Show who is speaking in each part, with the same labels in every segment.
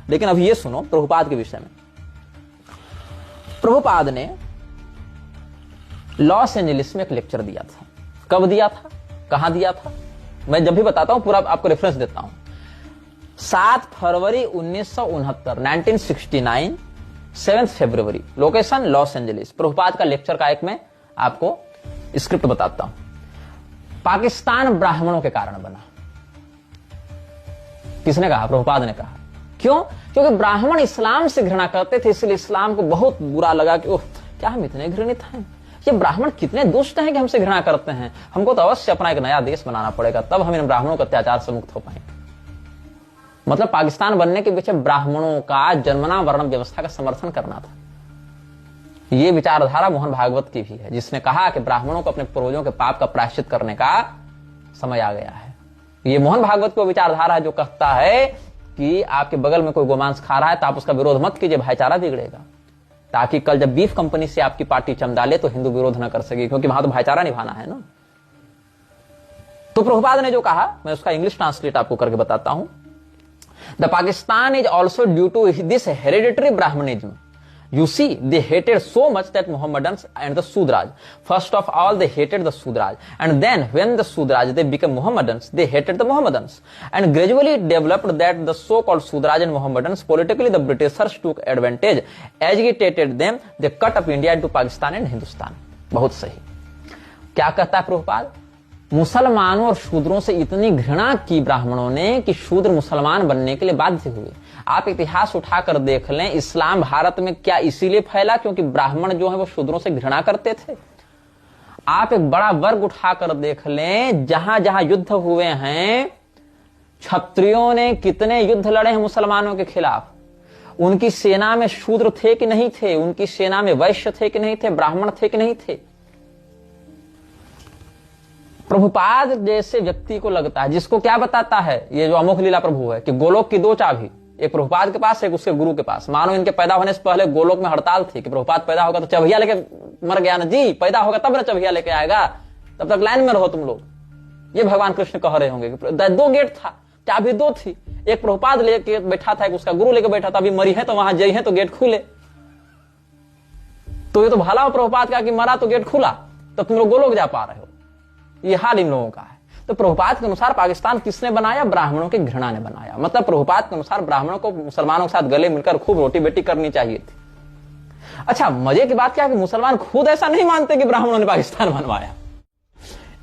Speaker 1: लेकिन अब ये सुनो प्रभुपाद के विषय में। प्रभुपाद ने लॉस एंजलिस में एक लेक्चर दिया था। कब दिया था, कहां दिया था, मैं जब भी बताता हूं पूरा आपको रेफरेंस देता हूं। 7 फरवरी 1969, 1969, 7 फरवरी, लोकेशन लॉस एंजलिस। प्रभुपाद का लेक्चर का एक मैं आपको स्क्रिप्ट बताता हूं। पाकिस्तान ब्राह्मणों के कारण बना। किसने कहा? प्रभुपाद ने कहा। क्यों? क्योंकि ब्राह्मण इस्लाम से घृणा करते थे, इसलिए इस्लाम को बहुत बुरा लगा कि ओह क्या हम इतने घृणित हैं, ये ब्राह्मण कितने दुष्ट हैं कि हमसे घृणा करते हैं, हमको तो अवश्य अपना एक नया देश बनाना पड़ेगा, तब हम इन ब्राह्मणों के अत्याचार से मुक्त हो पाएंगे। मतलब पाकिस्तान बनने के पीछे ब्राह्मणों का जन्मना वर्ण व्यवस्था का समर्थन करना था। ये विचारधारा मोहन भागवत की भी है, जिसने कहा कि ब्राह्मणों को अपने पूर्वजों के पाप का प्रायश्चित करने का समय आ गया है। ये मोहन भागवत की विचारधारा है जो कहता है कि आपके बगल में कोई गोमांस खा रहा है तो आप उसका विरोध मत कीजिए, भाईचारा बिगड़ेगा, ताकि कल जब बीफ कंपनी से आपकी पार्टी चमडाले तो हिंदू विरोध न कर सके, क्योंकि वहां तो भाईचारा निभाना है ना। तो प्रभुपाद ने जो कहा, मैं उसका इंग्लिश ट्रांसलेट आपको करके बताता हूं। The Pakistan is also due to this hereditary Brahmanism. You see, they hated so much that Mohammedans and the Sudraj. First of all, they hated the Sudraj. And then, when the Sudraj, they became Mohammedans, they hated the Mohammedans. And gradually it developed that the so-called Sudraj and Mohammedans, politically the Britishers took advantage, agitated them, they cut up India into Pakistan and Hindustan. बहुत सही। क्या कहता है प्रभुपाद? मुसलमानों और शूद्रों से इतनी घृणा की ब्राह्मणों ने कि शूद्र मुसलमान बनने के लिए बाध्य हुए। आप इतिहास उठाकर देख लें, इस्लाम भारत में क्या इसीलिए फैला क्योंकि ब्राह्मण जो है वो शूद्रों से घृणा करते थे? आप एक बड़ा वर्ग उठाकर देख लें, जहां जहां युद्ध हुए हैं, क्षत्रियों ने कितने युद्ध लड़े हैं मुसलमानों के खिलाफ। उनकी सेना में शूद्र थे कि नहीं थे? उनकी सेना में वैश्य थे कि नहीं थे? ब्राह्मण थे कि नहीं थे? प्रभुपाद जैसे व्यक्ति को लगता है, जिसको क्या बताता है ये जो अमोघ लीला प्रभु है, कि गोलोक की 2 चाबी, एक प्रभुपाद के पास, एक उसके गुरु के पास। मानो इनके पैदा होने से पहले गोलोक में हड़ताल थी कि प्रभुपाद पैदा होगा तो चबहिया लेके मर गया ना जी, पैदा होगा तब ना चबहिया लेके आएगा, तब तक लाइन में रहो तुम लोग। ये भगवान कृष्ण कह रहे होंगे कि 2 गेट था, चाबी 2 थी, एक प्रभुपाद लेके बैठा था, एक उसका गुरु लेके बैठा था। अभी मरी है तो वहां जई है तो गेट खुले। तो ये तो भला हो प्रभुपाद का कि मरा तो गेट खुला, तब तुम लोग गोलोक जा पा रहे हो। ये हाल इन लोगों का है। तो प्रभुपाद के अनुसार पाकिस्तान किसने बनाया? ब्राह्मणों की घृणा ने बनाया। मतलब प्रभुपाद के अनुसार ब्राह्मणों को मुसलमानों के साथ गले मिलकर खूब रोटी बेटी करनी चाहिए थी। अच्छा, मजे की बात क्या है कि मुसलमान खुद ऐसा नहीं मानते कि ब्राह्मणों ने पाकिस्तान बनवाया।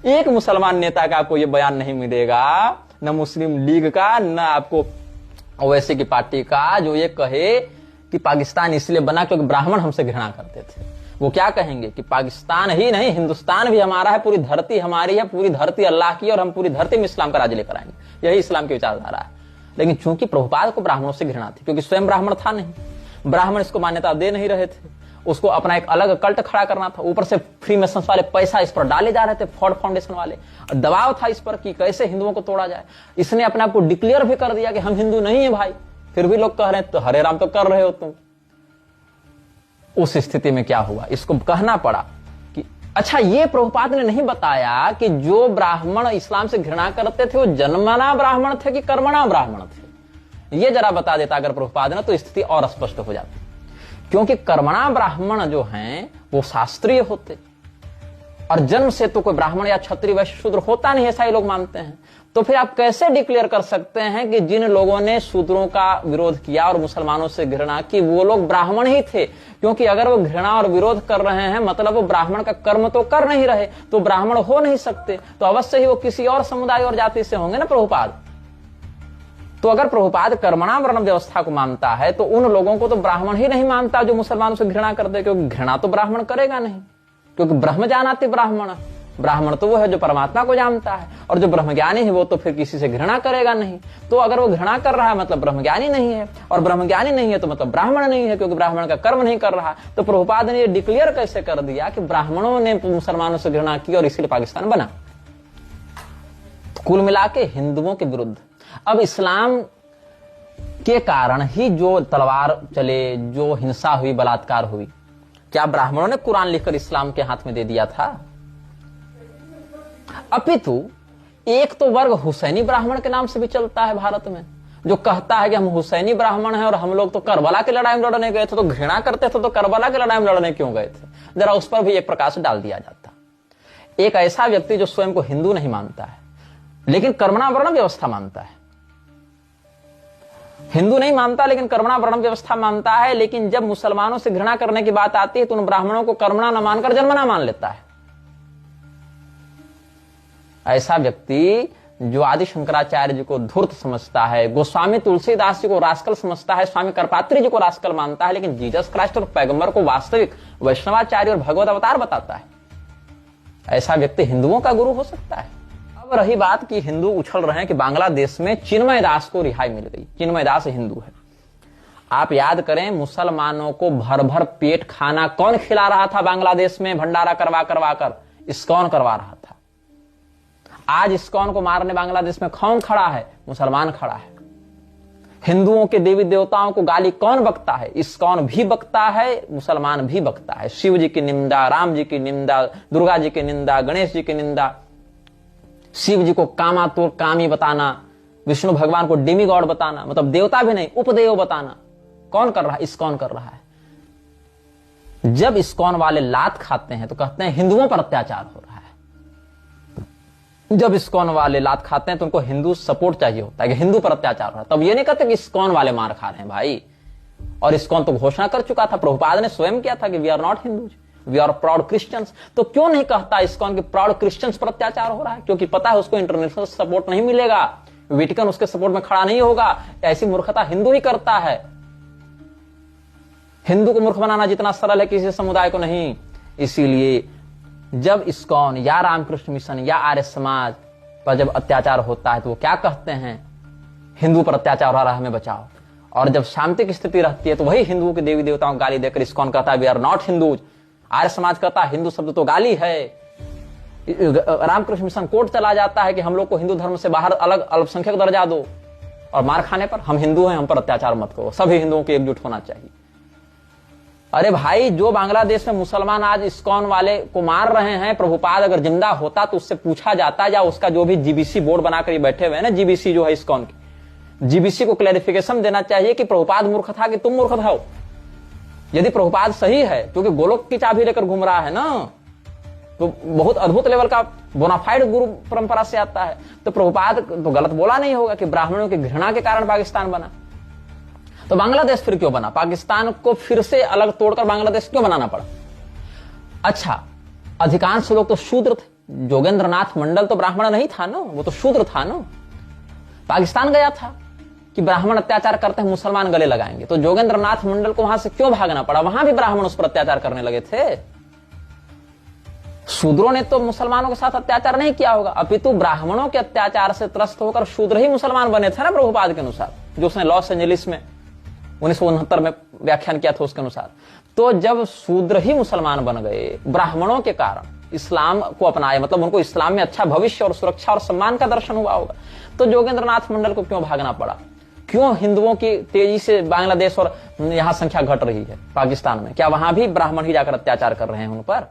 Speaker 1: एक मुसलमान नेता का आपको यह बयान नहीं मिलेगा, न मुस्लिम लीग का, न आपको ओवैसी की पार्टी का, जो ये कहे कि पाकिस्तान इसलिए बना क्योंकि ब्राह्मण हमसे घृणा करते थे। वो क्या कहेंगे कि पाकिस्तान ही नहीं, हिंदुस्तान भी हमारा है, पूरी धरती हमारी है, पूरी धरती अल्लाह की, और हम पूरी धरती में इस्लाम का राज लेकर आएंगे। यही इस्लाम की विचारधारा है। लेकिन चूंकि प्रभुपाद को ब्राह्मणों से घृणा थी, क्योंकि स्वयं ब्राह्मण था नहीं, ब्राह्मण इसको मान्यता दे नहीं रहे थे, उसको अपना एक अलग कल्ट खड़ा करना था। ऊपर से फ्री मेसन्स वाले पैसा इस पर डाले जा रहे थे, फॉर्ड फाउंडेशन वाले, दबाव था इस पर कि कैसे हिंदुओं को तोड़ा जाए। इसने अपने आप को डिक्लेयर भी कर दिया कि हम हिंदू नहीं है भाई, फिर भी लोग कह रहे हैं तो हरे राम तो कर रहे हो तुम। उस स्थिति में क्या हुआ, इसको कहना पड़ा कि अच्छा, ये प्रभुपाद ने नहीं बताया कि जो ब्राह्मण इस्लाम से घृणा करते थे वो जन्मना ब्राह्मण थे कि कर्मणा ब्राह्मण थे। ये जरा बता देता अगर प्रभुपाद ने, तो स्थिति और स्पष्ट हो जाती। क्योंकि कर्मणा ब्राह्मण जो हैं वो शास्त्रीय होते, और जन्म से तो कोई ब्राह्मण या क्षत्रिय वैश्य शूद्र होता नहीं, ऐसा ही लोग मानते हैं। तो फिर आप कैसे डिक्लेयर कर सकते हैं कि जिन लोगों ने शूद्रों का विरोध किया और मुसलमानों से घृणा की वो लोग ब्राह्मण ही थे? क्योंकि अगर वो घृणा और विरोध कर रहे हैं मतलब वो ब्राह्मण का कर्म तो कर नहीं रहे, तो ब्राह्मण हो नहीं सकते, तो अवश्य ही वो किसी और समुदाय और जाति से होंगे ना प्रभुपाद। तो अगर प्रभुपाद कर्मणा वर्ण व्यवस्था को मानता है तो उन लोगों को तो ब्राह्मण ही नहीं मानता जो मुसलमानों से घृणा करते, क्योंकि घृणा तो ब्राह्मण करेगा नहीं, क्योंकि ब्रह्म जानाति ब्राह्मण, ब्राह्मण तो वो है जो परमात्मा को जानता है, और जो ब्रह्मज्ञानी है वो तो फिर किसी से घृणा करेगा नहीं। तो अगर वो घृणा कर रहा है मतलब ब्रह्मज्ञानी नहीं है, और ब्रह्मज्ञानी नहीं है तो मतलब ब्राह्मण नहीं है, क्योंकि ब्राह्मण का कर्म नहीं कर रहा। तो प्रभुपाद ने ये डिक्लेयर कैसे कर दिया कि ब्राह्मणों ने मुसलमानों से घृणा की और इसीलिए पाकिस्तान बना? कुल मिला के हिंदुओं के विरुद्ध। अब इस्लाम के कारण ही जो तलवार चले, जो हिंसा हुई, बलात्कार हुई, क्या ब्राह्मणों ने कुरान लिखकर इस्लाम के हाथ में दे दिया था? अपितु एक तो वर्ग हुसैनी ब्राह्मण के नाम से भी चलता है भारत में, जो कहता है कि हम हुसैनी ब्राह्मण हैं और हम लोग तो करबला की लड़ाई में लड़ने गए थे, तो घृणा करते थे तो करबला की लड़ाई में लड़ने क्यों गए थे? जरा उस पर भी एक प्रकाश डाल दिया जाता। एक ऐसा व्यक्ति जो स्वयं को हिंदू नहीं मानता है लेकिन कर्मणा वर्ण व्यवस्था मानता है, हिंदू नहीं मानता लेकिन कर्मणा वर्ण व्यवस्था मानता है, लेकिन जब मुसलमानों से घृणा करने की बात आती है तो उन ब्राह्मणों को कर्मणा न मानकर जन्मना मान लेता है। ऐसा व्यक्ति जो आदि शंकराचार्य जी को धूर्त समझता है, गोस्वामी तुलसीदास जी को रास्कल समझता है, स्वामी करपात्री जी को रास्कल मानता है, लेकिन जीसस क्राइस्ट और पैगंबर को वास्तविक वैष्णवाचार्य और भगवत अवतार बताता है, ऐसा व्यक्ति हिंदुओं का गुरु हो सकता है। अब रही बात कि हिंदू उछल रहे हैं कि बांग्लादेश में चिन्मय दास को रिहाई मिल गई। चिन्मय दास हिंदू है। आप याद करें, मुसलमानों को भर भर पेट खाना कौन खिला रहा था बांग्लादेश में? भंडारा करवा करवा कर इस्कॉन करवा रहा था। आज इस्कॉन को मारने बांग्लादेश में कौन खड़ा है? मुसलमान खड़ा है। हिंदुओं के देवी देवताओं को गाली कौन बकता है? इस्कॉन भी बकता है, मुसलमान भी बकता है। शिव जी की निंदा, राम जी की निंदा, दुर्गा जी की निंदा, गणेश जी की निंदा, शिव जी को कामातुर कामी बताना, विष्णु भगवान को डिमी गॉड बताना, मतलब देवता भी नहीं उपदेव बताना, कौन कर रहा है? इस्कॉन कर रहा है। जब इस्कॉन वाले लात खाते हैं तो कहते हैं हिंदुओं पर अत्याचार हो रहा है। जब इस्कॉन वाले लात खाते हैं तो उनको हिंदू सपोर्ट चाहिए होता है कि हिंदू पर अत्याचार हो रहा है। तब ये नहीं कहते कि इस्कॉन वाले मार खा रहे हैं भाई। और इस्कॉन तो घोषणा कर चुका था, प्रभुपाद ने स्वयं किया था कि we are not Hindus, we are proud Christians. तो क्यों नहीं कहता इस्कॉन के प्राउड क्रिश्चियंस पर अत्याचार हो रहा है? क्योंकि पता है उसको इंटरनेशनल सपोर्ट नहीं मिलेगा, वेटिकन उसके सपोर्ट में खड़ा नहीं होगा। ऐसी मूर्खता हिंदू ही करता है। हिंदू को मूर्ख बनाना जितना सरल है किसी समुदाय को नहीं। इसीलिए जब इस्कॉन या रामकृष्ण मिशन या आर्य समाज पर जब अत्याचार होता है तो वो क्या कहते हैं? हिंदू पर अत्याचार हो रहा है, हमें बचाओ। और जब शांति की स्थिति रहती है तो वही हिंदुओं के देवी देवताओं को गाली देकर इस्कॉन कहता है we are not Hindus. Arya Samaj कहता है हिंदू शब्द तो गाली है। रामकृष्ण मिशन कोर्ट चला जाता है कि हम लोग को हिंदू धर्म से बाहर अलग अल्पसंख्यक दर्जा दो, और मार खाने पर हम हिंदू हैं, हम पर अत्याचार मत करो, सभी हिंदुओं को एकजुट होना चाहिए। अरे भाई, जो बांग्लादेश में मुसलमान आज इस्कॉन वाले को मार रहे हैं, प्रभुपाद अगर जिंदा होता तो उससे पूछा जाता, या उसका जो भी जीबीसी बोर्ड बनाकर बैठे हुए हैं ना, जीबीसी जो है इस्कॉन की, जीबीसी को क्लैरिफिकेशन देना चाहिए कि प्रभुपाद मूर्ख था कि तुम मूर्ख हो। यदि प्रभुपाद सही है, क्योंकि गोलोक की चाबी लेकर घूम रहा है ना, तो बहुत अद्भुत लेवल का बोनाफाइड गुरु परंपरा से आता है, तो प्रभुपाद तो गलत बोला नहीं होगा कि ब्राह्मणों की घृणा के कारण पाकिस्तान बना। तो बांग्लादेश फिर क्यों बना? पाकिस्तान को फिर से अलग तोड़कर बांग्लादेश क्यों बनाना पड़ा? अच्छा, अधिकांश लोग तो शूद्र थे। जोगेंद्र नाथ मंडल तो ब्राह्मण नहीं था ना, वो तो शूद्र था ना। पाकिस्तान गया था कि ब्राह्मण अत्याचार करते हैं, मुसलमान गले लगाएंगे, तो जोगेंद्र नाथ मंडल को वहां से क्यों भागना पड़ा? वहां भी ब्राह्मण उस पर अत्याचार करने लगे थे। शूद्रों ने तो मुसलमानों के साथ अत्याचार नहीं किया होगा, अपितु ब्राह्मणों के अत्याचार से त्रस्त होकर शूद्र ही मुसलमान बने थे ना प्रभुपाद के अनुसार, जो उसने लॉस एंजलिस में 1969 में व्याख्यान किया था उसके अनुसार। तो जब शूद्र ही मुसलमान बन गए ब्राह्मणों के कारण, इस्लाम को अपनाए, मतलब उनको इस्लाम में अच्छा भविष्य और सुरक्षा और सम्मान का दर्शन हुआ होगा, तो जोगेंद्र नाथ मंडल को क्यों भागना पड़ा? क्यों हिंदुओं की तेजी से बांग्लादेश और यहां संख्या घट रही है पाकिस्तान में? क्या वहां भी ब्राह्मण ही जाकर अत्याचार कर रहे हैं उन पर?